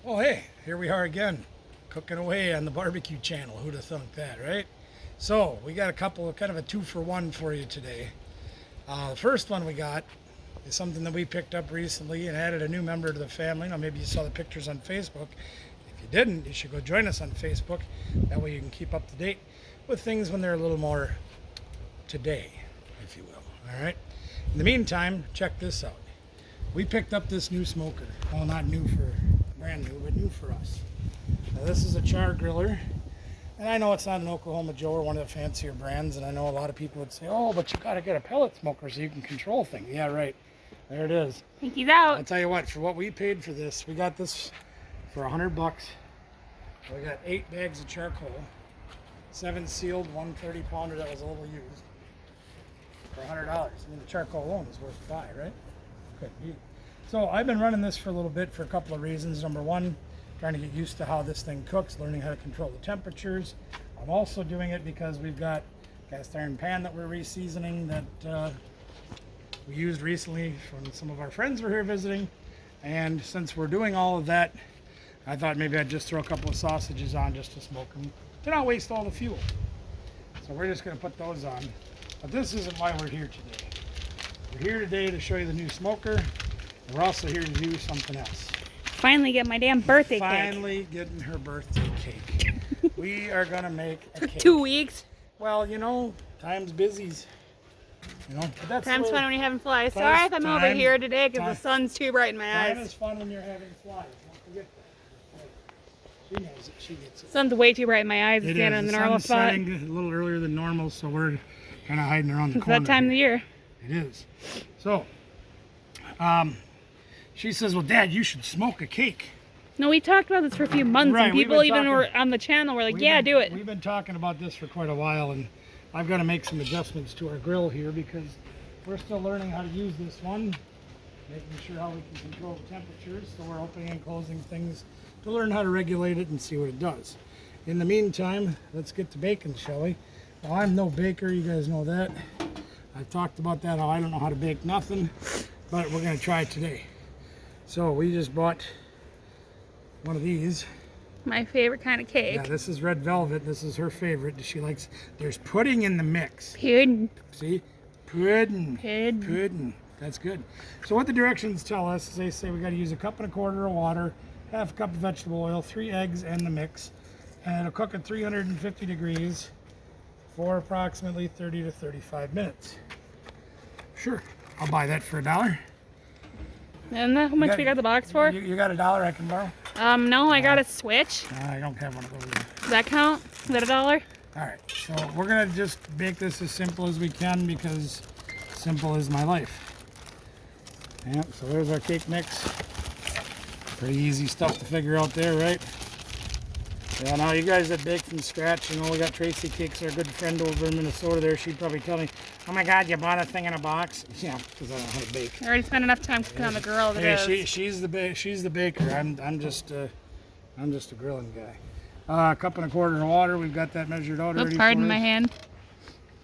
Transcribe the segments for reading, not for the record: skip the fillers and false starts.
Oh, hey, here we are again, cooking away on the barbecue channel. Who'd have thunk that, right? So, we got a couple of kind of a 2-for-1 for you today. The first one we got is something that we picked up recently and added a new member to the family. Now, maybe you saw the pictures on Facebook. If you didn't, you should go join us on Facebook. That way you can keep up to date with things when they're a little more today, if you will. All right? In the meantime, check this out. We picked up this new smoker. Well, not new for brand new, but new for us. Now, this is a char griller. And I know it's not an Oklahoma Joe or one of the fancier brands, and I know a lot of people would say, oh, but you got to get a pellet smoker so you can control things. Yeah, right. There it is. Pinky's out. I'll tell you what, for what we paid for this, we got this for $100. We got 8 bags of charcoal, 7 sealed, 1 30-pounder that was a little used, for $100. I mean, the charcoal alone is worth the buy, right? Could be. So I've been running this for a little bit for a couple of reasons. Number one, trying to get used to how this thing cooks, learning how to control the temperatures. I'm also doing it because we've got a cast iron pan that we're re-seasoning that we used recently when some of our friends were here visiting. And since we're doing all of that, I thought maybe I'd just throw a couple of sausages on just to smoke them to not waste all the fuel. So we're just going to put those on. But this isn't why we're here today. We're here today to show you the new smoker. And we're also here to do something else. Finally get my damn birthday cake. Finally getting her birthday cake. We are gonna make a cake. 2 weeks. Well, you know, time's busy. You know, but that's Time's fun when you're having flies. Time- Sorry if I'm over time- here today because time- the sun's too bright in my time eyes. is fun when you're having flies. Don't forget that. She knows it. She gets it. Sun's way too bright in my eyes. It's It standing is. in the The normal sun's spot. setting a little earlier than normal, so we're kind of hiding around the It's corner. that time of the here. year. It is. So, she says, well, Dad, you should smoke a cake. No, we talked about this for a few months, Right, and we've people been even talking- were on the channel were like, yeah, do it. We've been talking about this for quite a while, and I've got to make some adjustments to our grill here because we're still learning how to use this one, making sure how we can control the temperatures, so we're opening and closing things to learn how to regulate it and see what it does. In the meantime, let's get to baking, shall we? Well, I'm no baker, you guys know that. I've talked about that, how I don't know how to bake nothing, but we're going to try it today. So we just bought one of these. My favorite kind of cake. Yeah, this is red velvet. This is her favorite. She likes, there's pudding in the mix. Pudding. See? Pudding. Pudding. Pudding. That's good. So what the directions tell us is they say we got to use 1.25 cups of water, 1/2 cup of vegetable oil, 3 eggs, and the mix. And it'll cook at 350 degrees for approximately 30 to 35 minutes. Sure. I'll buy that for $1. Isn't that how much we got the box for? You got $1 I can borrow? No, I got a Switch. I don't have one of those. Does that count? Is that $1? All right, so we're gonna just make this as simple as we can because simple is my life. Yep, so there's our cake mix. Pretty easy stuff to figure out there, right? Yeah, now you guys that bake from scratch, you know, we got Tracy Cakes, our good friend over in Minnesota there. She'd probably tell me, oh my God, you bought a thing in a box? Yeah, because I don't know how to bake. I already spent enough time cooking on the grill. Hey, she's the baker. I'm just a grilling guy. 1.25 cups of water. We've got that measured out already. Oops, pardon my hand.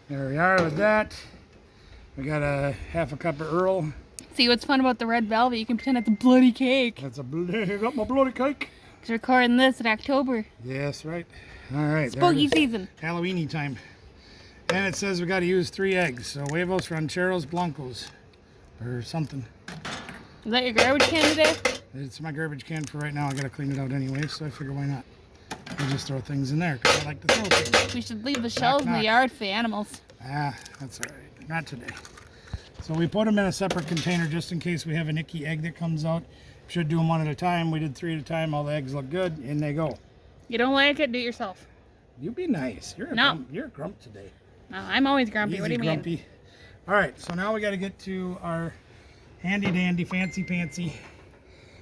There we are with that. We got a 1/2 cup of Earl. See what's fun about the red velvet? You can pretend it's a bloody cake. That's I got my bloody cake. It's recording this in October. Yes, right. All right. Spooky season. Halloweeny time. And it says we got to use 3 eggs. So huevos rancheros blancos, or something. Is that your garbage can today? It's my garbage can for right now. I got to clean it out anyway, so I figure why not. I'll just throw things in there because I like to throw things. We should leave the shells in the yard for the animals. Ah, that's all right. Not today. So we put them in a separate container just in case we have an icky egg that comes out. Should do them one at a time. We did 3 at a time. All the eggs look good. In they go. You don't like it? Do it yourself. You be nice. You're a grump today. No, I'm always grumpy. What do you grumpy. mean? All right, so now we got to get to our handy dandy fancy pantsy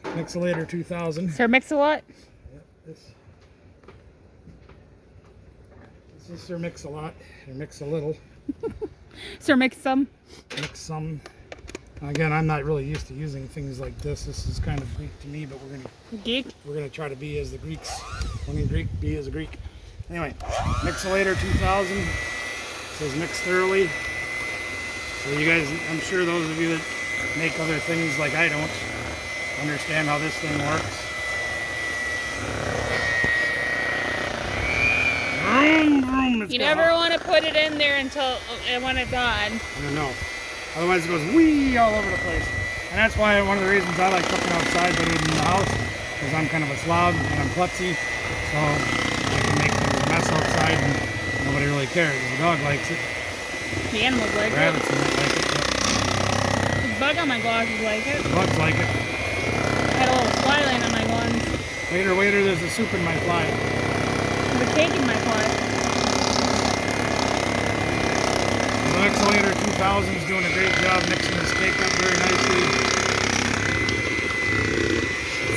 Mixolator 2000. Sir Mix-a-Lot? Yep, this is Sir Mix-a-Lot, or Mix-a-Little. Sir Mix-some? Mix some. Again, I'm not really used to using things like this. This is kind of Greek to me, but Geek? we're gonna try to be as the Greeks. When in Greek, be as a Greek. Anyway, Mixolator 2000. It says mix thoroughly. So you guys, I'm sure those of you that make other things like I don't understand how this thing works. Vroom, vroom. You never want to put it in there until when it's on. I don't know. Otherwise it goes wee all over the place. And that's why one of the reasons I like cooking outside better than in the house, because I'm kind of a slob and I'm klutzy. So I can make a mess outside and nobody really cares. The dog likes it. The animals like Rabbits it. might like it. The bug on my glasses like it. The bugs like it. I had a little fly laying on my ones. Waiter, waiter, there's a soup in my fly. There's a cake in my fly. The Excelator 2000 is doing a great job mixing this cake up very nicely.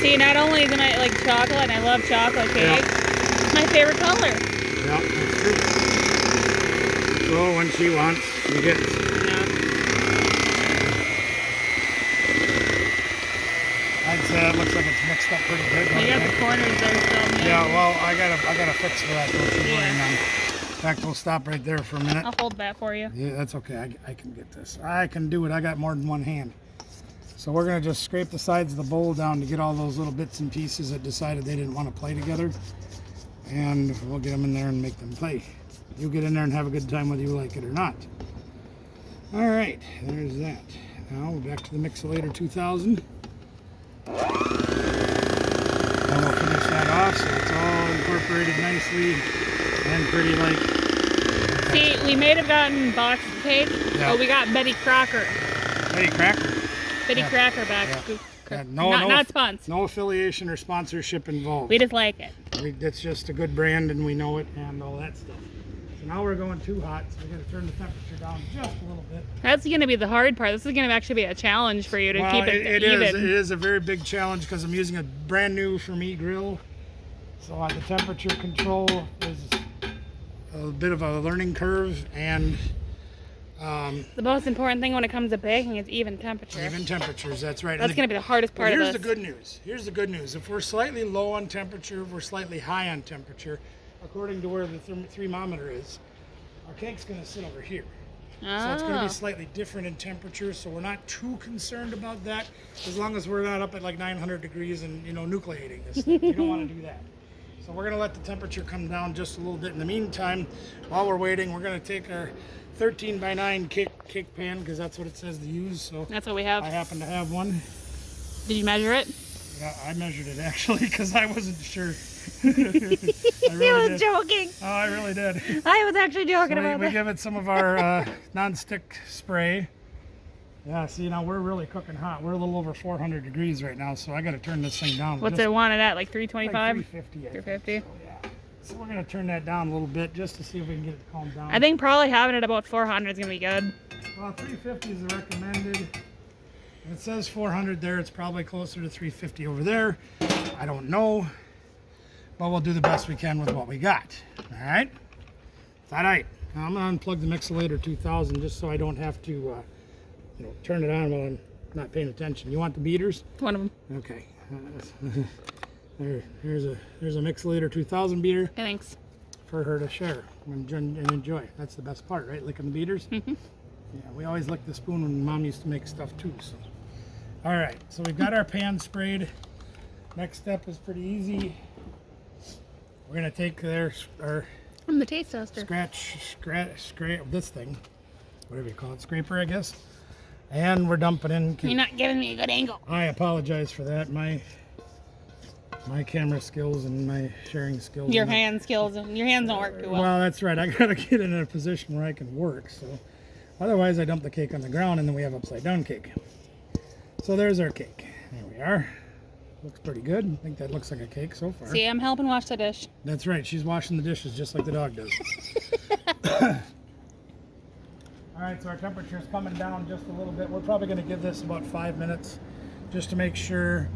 See, not only is I like chocolate, and I love chocolate cake, it's my favorite color. Yeah, that's true. So when she wants, she gets. Yeah. I'd say it looks like it's mixed up pretty good. You got the corners there still. Yeah, well, I gotta fix for that. Don't you worry, Yeah. man. In fact, we'll stop right there for a minute. I'll hold that for you. Yeah, that's okay. I can get this. I can do it. I got more than one hand. So we're gonna just scrape the sides of the bowl down to get all those little bits and pieces that decided they didn't want to play together, and we'll get them in there and make them play. You get in there and have a good time whether you like it or not. All right, there's that. Now we're back to the Mixolator 2000. And we'll finish that off so it's all incorporated nicely and pretty like. See, we may have gotten box cake, but we got Betty Crocker. Betty Cracker. Betty Cracker back. Yeah, Not sponsor. No affiliation or sponsorship involved. We just like it. It's just a good brand and we know it and all that stuff. So now we're going too hot, so we got to turn the temperature down just a little bit. That's going to be the hard part. This is going to actually be a challenge for you to keep it even. It is a very big challenge because I'm using a brand new for me grill. So the temperature control is a bit of a learning curve, and the most important thing when it comes to baking is even temperature. even temperatures, that's right. That's going to be the hardest part of Here's this. the good news. Here's the good news. If we're slightly low on temperature, if we're slightly high on temperature, according to where the thermometer is, our cake's going to sit over here. So it's going to be slightly different in temperature, so we're not too concerned about that, as long as we're not up at like 900 degrees and, nucleating this thing. You don't want to do that. So we're going to let the temperature come down just a little bit. In the meantime, while we're waiting, we're going to take our 13 by 9 cake pan, because that's what it says to use. So That's what we have. I happen to have one. Did you measure it? Yeah, I measured it actually because I wasn't sure. He was joking. Oh, I really did. I was actually joking about We that. give it some of our non-stick spray. Yeah, see, now we're really cooking hot. We're a little over 400 degrees right now, so I got to turn this thing down. What's just it wanted at? Like like 325? 350. 350? Yeah. So we're going to turn that down a little bit just to see if we can get it to calm down. I think probably having it about 400 is going to be good. Well, 350 is the recommended. If it says 400 there, it's probably closer to 350 over there. I don't know. But we'll do the best we can with what we got. All right? All right. Now I'm going to unplug the Mixolator 2000 just so I don't have to turn it on while I'm not paying attention. You want the beaters? One of them. Okay. Here's a Mixolator 2000 beater Thanks. for her to share and enjoy. That's the best part, right? Licking the beaters. Yeah, we always lick the spoon when Mom used to make stuff too. So, all right. So we've got our pan sprayed. Next step is pretty easy. We're gonna take our I'm the taste tester. scrape this thing, whatever you call it, scraper, I guess. And we're dumping in. You're not giving me a good angle. I apologize for that. My camera skills and my sharing skills. Your hand skills, your hands don't work too well. Well, that's right. I gotta get in a position where I can work. So, otherwise, I dump the cake on the ground and then we have upside down cake. So there's our cake. There we are. Looks pretty good. I think that looks like a cake so far. See, I'm helping wash the dish. That's right. She's washing the dishes just like the dog does. All right, so our temperature is coming down just a little bit. We're probably going to give this about 5 minutes just to make sure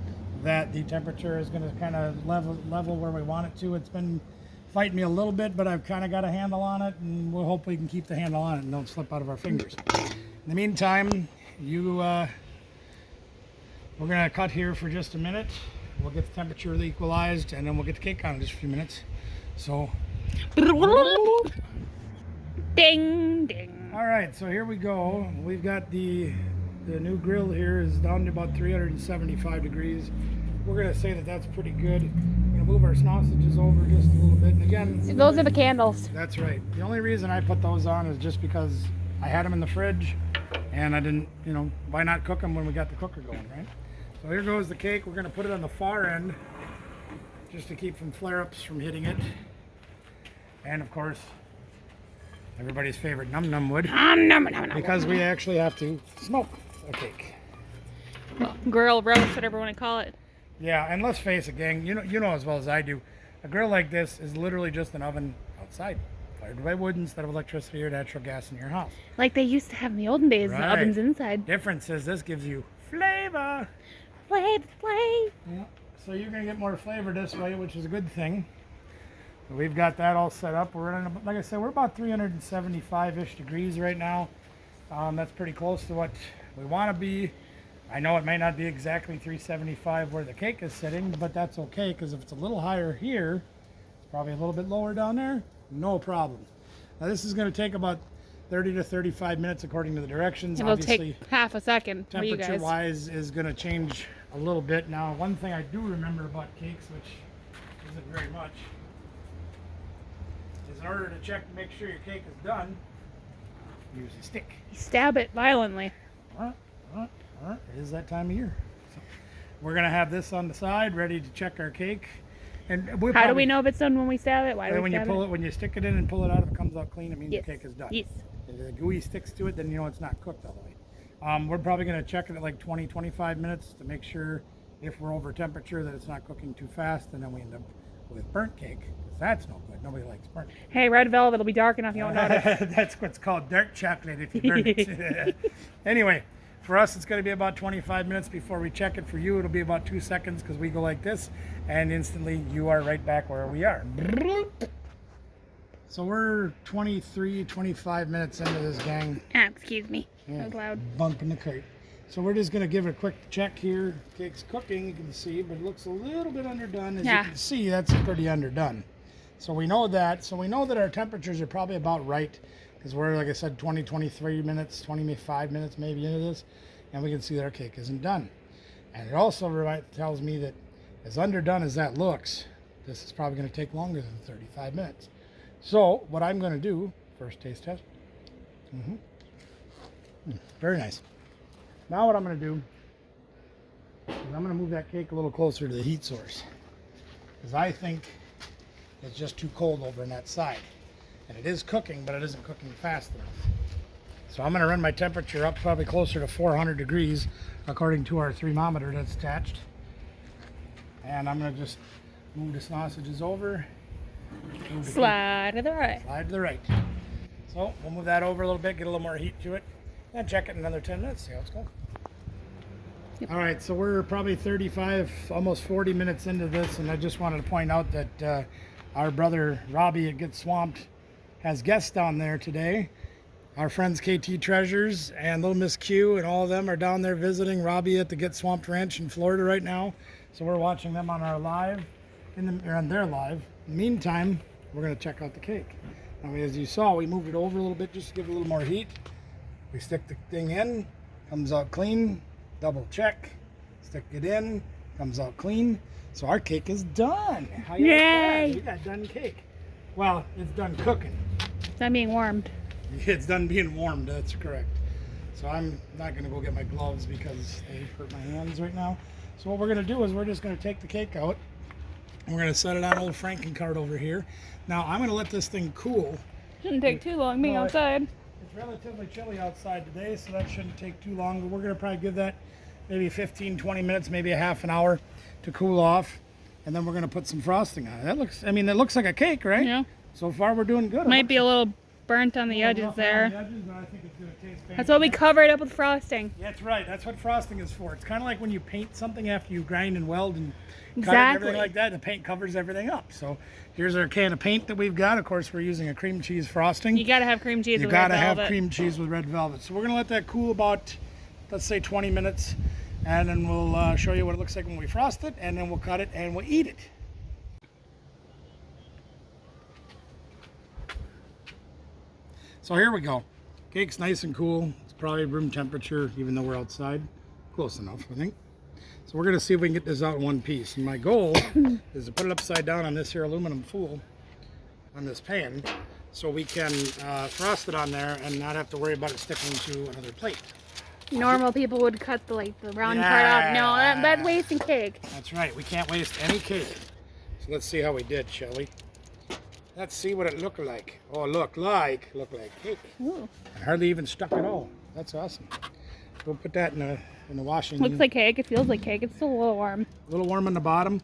that the temperature is going to kind of level where we want it to. It's been fighting me a little bit, but I've kind of got a handle on it, and we'll hope we can keep the handle on it and don't slip out of our fingers. In the meantime, we're going to cut here for just a minute. We'll get the temperature equalized, and then we'll get the cake on in just a few minutes. So, Ding, ding. all right, so here we go. We've got the new grill here is down to about 375 degrees. We're going to say that that's pretty good. We're going to move our sausages over just a little bit. And again, Those are the candles. that's right. The only reason I put those on is just because I had them in the fridge and I didn't, you know, why not cook them when we got the cooker going, right? So here goes the cake. We're going to put it on the far end just to keep from flare-ups from hitting it. And of course, everybody's favorite num-num wood, because we actually have to smoke a cake. Well, grill, roast, whatever you want to call it. Yeah, and let's face it, gang, you know as well as I do, a grill like this is literally just an oven outside, fired by wood instead of electricity or natural gas in your house. Like they used to have in the olden days, Right. the ovens inside. Difference is this gives you flavor. Play. Yeah. So you're going to get more flavor this way, which is a good thing. So we've got that all set up. We're in, like I said, we're about 375-ish degrees right now. That's pretty close to what we want to be. I know it may not be exactly 375 where the cake is sitting, but that's okay, because if it's a little higher here, probably a little bit lower down there, no problem. Now this is going to take about 30 to 35 minutes according to the directions. It'll Obviously, take half a second for you guys. temperature-wise is going to change a little bit. Now, one thing I do remember about cakes, which isn't very much, is in order to check to make sure your cake is done, use a stick. You stab it violently. It is that time of year. So we're going to have this on the side, ready to check our cake. And How do we know if it's done when we stab it? Why do we when you stab pull it? it, when you stick it in and pull it out, if it comes out clean, it means Yes. the cake is done. Yes. If the gooey sticks to it, then you know it's not cooked all the way. We're probably going to check it at like 20, 25 minutes to make sure if we're over temperature that it's not cooking too fast, and then we end up with burnt cake, because that's no good. Nobody likes burnt cake. Hey, red velvet will be dark enough you won't notice. That's what's called dark chocolate if you burn it. Anyway, for us, it's going to be about 25 minutes before we check it. For you, it'll be about 2 seconds, because we go like this, and instantly you are right back where we are. So we're 23, 25 minutes into this, gang. Excuse me. That was loud. Bumping the cake. So we're just going to give it a quick check here. Cake's cooking, you can see, but it looks a little bit underdone. As you can see, that's pretty underdone. So we know that. So we know that our temperatures are probably about right, because we're, like I said, 20, 23 minutes, 25 minutes maybe into this, and we can see that our cake isn't done. And it also tells me that as underdone as that looks, this is probably going to take longer than 35 minutes. So what I'm going to do, first taste test. Very nice. Now what I'm going to do is I'm going to move that cake a little closer to the heat source, because I think it's just too cold over on that side. And it is cooking, but it isn't cooking fast enough. So I'm going to run my temperature up probably closer to 400 degrees according to our thermometer that's attached. And I'm going to just move the sausages over. Slide to the right. Slide to the right. So we'll move that over a little bit, get a little more heat to it, and check it in another 10 minutes, see how it's going. Yep. All right, so we're probably 35, almost 40 minutes into this, and I just wanted to point out that our brother Robbie at Get Swamped has guests down there today. Our friends KT Treasures and Little Miss Q and all of them are down there visiting Robbie at the Get Swamped Ranch in Florida right now. So we're watching them on our live, or on their live. In the meantime, we're going to check out the cake. Now, as you saw, we moved it over a little bit just to give it a little more heat. We stick the thing in, comes out clean, double check, stick it in, comes out clean. So our cake is done. How you like that? We got done cake. Well, it's done cooking. It's not being warmed. It's done being warmed, that's correct. So I'm not going to go get my gloves because they hurt my hands right now. So what we're going to do is we're just going to take the cake out. And we're going to set it on old Franken card over here. Now I'm going to let this thing cool. Shouldn't take too long being outside. It's relatively chilly outside today, so that shouldn't take too long. But we're going to probably give that maybe 15, 20 minutes, maybe a half an hour to cool off. And then we're going to put some frosting on it. That looks, I mean, it looks like a cake, right? Yeah. So far we're doing good. Might be a little burnt on the edges rough there. on the edges, but I think it's going to taste fantastic. That's why we cover it up with frosting. That's right. That's what frosting is for. It's kind of like when you paint something after you grind and weld and cut it and Exactly. everything like that. The paint covers everything up. So here's our can of paint that we've got. Of course, we're using a cream cheese frosting. You gotta have cream cheese You with red gotta have velvet. cream cheese with red velvet. So we're gonna let that cool about, let's say 20 minutes, and then we'll show you what it looks like when we frost it, and then we'll cut it and we'll eat it. So here we go. Cake's nice and cool. It's probably room temperature, even though we're outside. Close enough, I think. So we're gonna see if we can get this out in one piece. And my goal is to put it upside down on this here aluminum foil on this pan, so we can frost it on there and not have to worry about it sticking to another plate. Normal people would cut the round part off. No, that's wasting cake. That's right. We can't waste any cake. So let's see how we did, shall we? Let's see what it looked like. Oh, look like cake. Ooh. It hardly even stuck at all. That's awesome. We'll put that in the washing. Looks like cake. It feels like cake. It's still a little warm. A little warm on the bottom.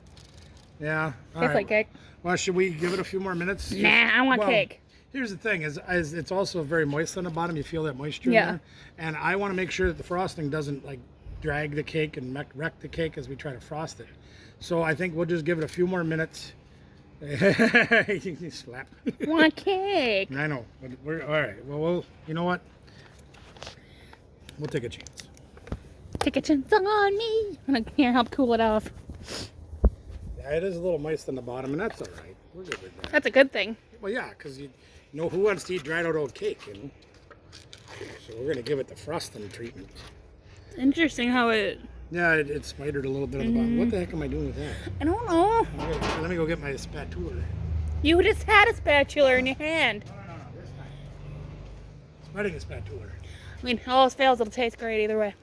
Yeah. Tastes like cake. Well, should we give it a few more minutes? Nah, I want cake. Here's the thing: is it's also very moist on the bottom. You feel that moisture in there, and I want to make sure that the frosting doesn't like drag the cake and wreck the cake as we try to frost it. So I think we'll just give it a few more minutes. You slap. Want cake? I know. But we're all right. Well, you know what? We'll take a chance. Take a chance on me. I can't help cool it off. Yeah, it is a little moist on the bottom, and that's all right. We're good with that. That's a good thing. Well, yeah, because you know who wants to eat dried out old cake, you know? So we're gonna give it the frosting treatment. It's interesting how it. Yeah, it spidered a little bit on the bottom. What the heck am I doing with that? I don't know. Let me go get my spatula. You just had a spatula in your hand. No, this time. Spreading a spatula. I mean, all else fails, it'll taste great either way.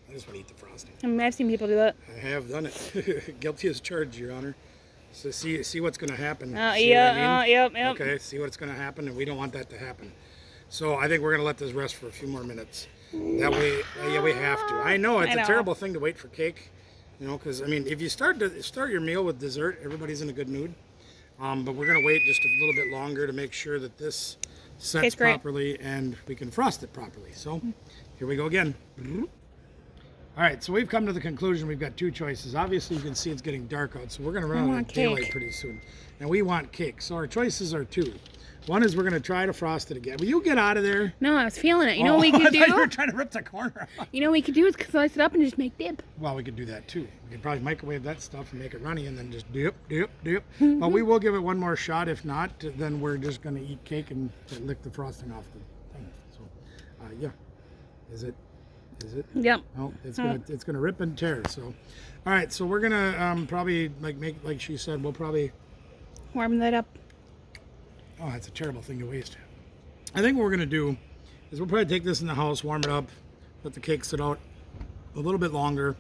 I just want to eat the frosting. I mean, I've seen people do that. I have done it. Guilty as charged, Your Honor. So see what's going to happen. Yep. Okay, see what's going to happen, and we don't want that to happen. So I think we're going to let this rest for a few more minutes. That way, yeah, we have to. I know it's a terrible thing to wait for cake, you know, because I mean, if you start your meal with dessert, everybody's in a good mood. But we're going to wait just a little bit longer to make sure that this sets properly and we can frost it properly. So here we go again. All right, so we've come to the conclusion we've got two choices. Obviously, you can see it's getting dark out, so we're going to run out of daylight pretty soon. And we want cake. So our choices are two. One is we're going to try to frost it again. Will you get out of there? No, I was feeling it. You know what we could do? I thought you were trying to rip the corner off. You know what we could do is slice it up and just make dip. Well, we could do that too. We could probably microwave that stuff and make it runny and then just dip. But we will give it one more shot. If not, then we're just going to eat cake and lick the frosting off the thing. So, yeah. Is it? Yep. Oh, it's gonna rip and tear. So, all right. So we're gonna probably like she said. We'll probably warm that up. Oh, that's a terrible thing to waste. I think what we're gonna do is we'll probably take this in the house, warm it up, let the cake sit out a little bit longer,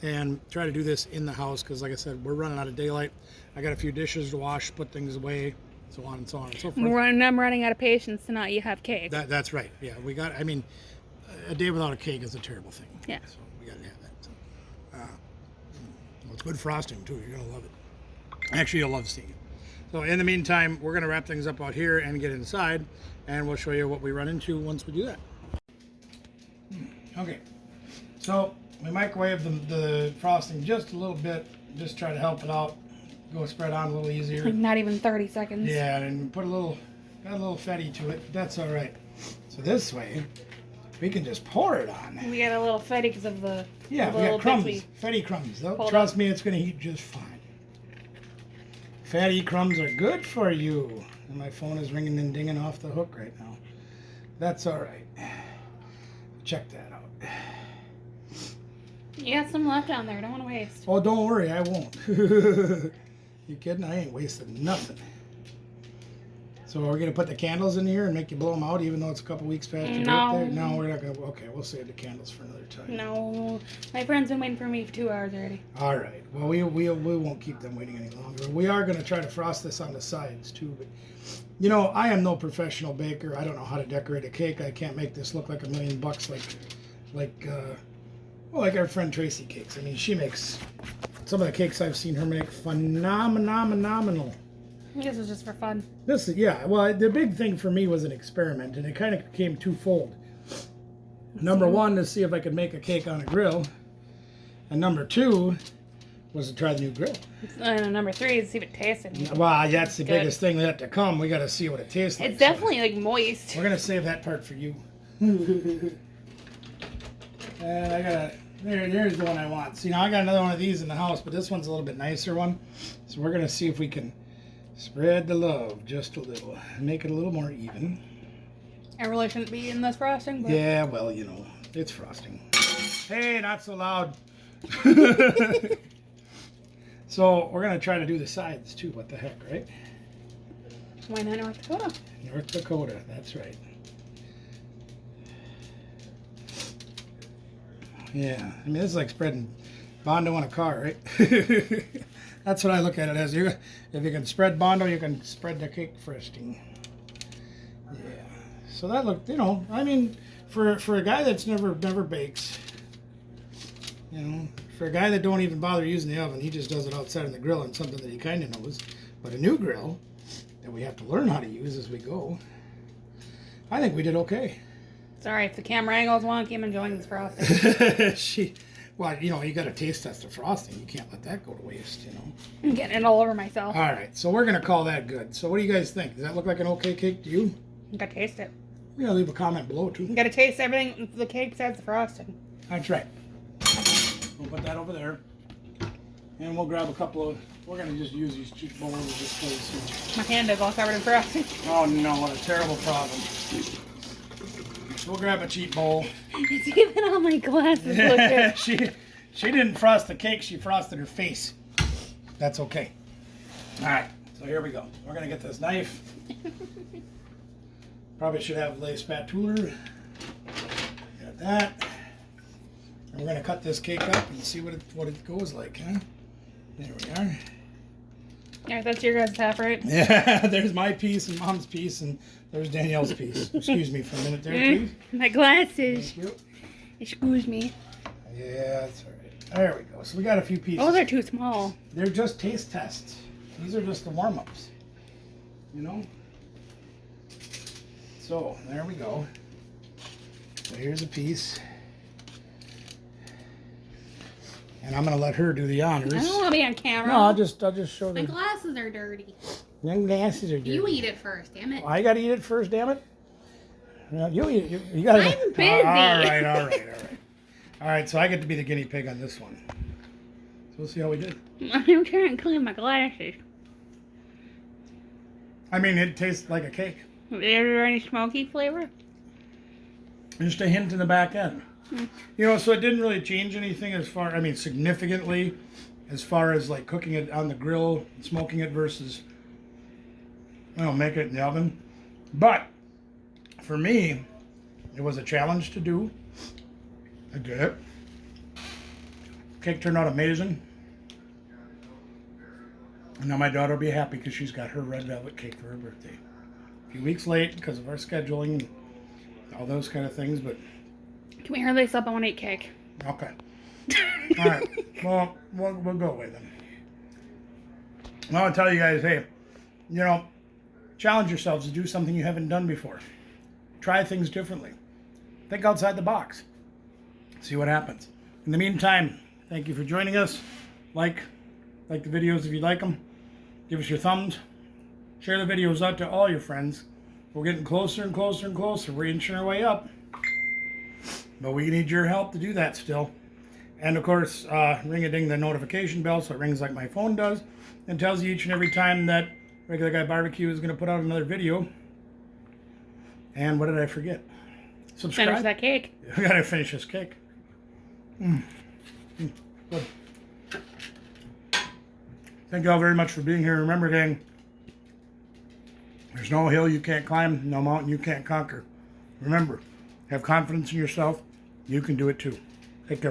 and try to do this in the house because, like I said, we're running out of daylight. I got a few dishes to wash, put things away, so on and so on and so forth. I'm running out of patience to not you have cake. That's right. Yeah, we got. I mean, a day without a cake is a terrible thing. Yeah. So we gotta have that. So, well, it's good frosting too. You're gonna love it. Actually, you'll love seeing it. So in the meantime, we're gonna wrap things up out here and get inside, and we'll show you what we run into once we do that. Okay. So we microwave the frosting just a little bit, just try to help it out, go spread on a little easier. Like not even 30 seconds. Yeah, and got a little fetty to it. That's all right. So this way, we can just pour it on. We got a little fetty because of the we got crumbs, fetty crumbs. Trust me, it's going to heat just fine. Fatty crumbs are good for you. And my phone is ringing and dinging off the hook right now. That's all right. Check that out. You got some left down there. Don't want to waste. Oh, don't worry, I won't. You kidding? I ain't wasting nothing. So we're going to put the candles in here and make you blow them out even though it's a couple weeks past your birthday? No, we're not going to. Okay, we'll save the candles for another time. No. My friend's been waiting for me for 2 hours already. All right. Well, we won't keep them waiting any longer. We are going to try to frost this on the sides too. But, you know, I am no professional baker. I don't know how to decorate a cake. I can't make this look like $1 million like our friend Tracy Cakes. I mean, she makes some of the cakes I've seen her make phenomenal. This was just for fun. Well, the big thing for me was an experiment, and it kind of became twofold. Number one, to see if I could make a cake on a grill, and number two was to try the new grill. And number three is to see if it tasted. Well, that's the biggest thing that to come. We got to see what it tastes like. It's definitely like moist. We're gonna save that part for you. And I got there's the one I want. See, now I got another one of these in the house, but this one's a little bit nicer one. So we're gonna see if we can spread the love just a little, make it a little more even. I really shouldn't be in this frosting, but... Yeah, well, you know, it's frosting. Hey, not so loud. So we're gonna try to do the sides too. What the heck, right? Why not North Dakota? North Dakota, that's right. Yeah, I mean, this is like spreading Bondo on a car, right? That's what I look at it as. If you can spread Bondo, you can spread the cake frosting. Yeah. So that looked, you know, I mean, for a guy that's never bakes, you know, for a guy that don't even bother using the oven, he just does it outside on the grill, and something that he kind of knows. But a new grill that we have to learn how to use as we go, I think we did okay. Sorry if the camera angle's wonky. I'm enjoying this frosting. Well, you know, you got to taste test the frosting. You can't let that go to waste, you know. I'm getting it all over myself. All right, so we're going to call that good. So what do you guys think? Does that look like an okay cake to you? You gotta taste it. You gotta leave a comment below, too. You gotta taste everything, the cake besides the frosting. That's right. We'll put that over there. And we'll grab a couple of... We're going to just use these cheap bowls just because... My hand is all covered in frosting. Oh, no, what a terrible problem. We'll grab a cheap bowl. It's even on my glasses. Look at she didn't frost the cake, she frosted her face. That's okay. All right, so here we go. We're going to get this knife. Probably should have a spatula. Got that. And we're going to cut this cake up and see what it goes like, huh? There we are. Yeah, that's your guys' half, right? Yeah, there's my piece and Mom's piece, and there's Danielle's piece. Excuse me for a minute there, please. My glasses. Thank you. Excuse me. Yeah, that's all right. There we go. So we got a few pieces. Oh, they're too small. They're just taste tests. These are just the warm-ups. You know? So, there we go. So here's a piece. And I'm going to let her do the honors. I don't want to be on camera. No, I'll just show My the... glasses are dirty. Young glasses are dirty. You eat it first, damn it. I got to eat it first, damn it. No, you eat it. You got to... I'm busy. All right. All right, so I get to be the guinea pig on this one. So we'll see how we did. I'm trying to clean my glasses. I mean, it tastes like a cake. Is there any smoky flavor? Just a hint in the back end. You know, so it didn't really change anything as far, I mean, significantly, as far as like cooking it on the grill, smoking it versus, you know, making it in the oven. But for me, it was a challenge to do. I did it. Cake turned out amazing. And now my daughter will be happy because she's got her red velvet cake for her birthday. A few weeks late because of our scheduling and all those kind of things, but... Can we hurry this up? I want to eat cake. Okay. All right. Well, we'll go away then. I want to tell you guys, hey, you know, challenge yourselves to do something you haven't done before. Try things differently. Think outside the box. See what happens. In the meantime, thank you for joining us. Like the videos if you like them. Give us your thumbs. Share the videos out to all your friends. We're getting closer and closer and closer. We're inching our way up. But we need your help to do that still. And of course, ring-a-ding the notification bell so it rings like my phone does and tells you each and every time that Regular Guy Barbecue is going to put out another video. And what did I forget? Subscribe. Finish that cake. I gotta finish this cake. Good. Thank you all very much for being here. Remember, gang, there's no hill you can't climb, no mountain you can't conquer. Remember, have confidence in yourself. You can do it too.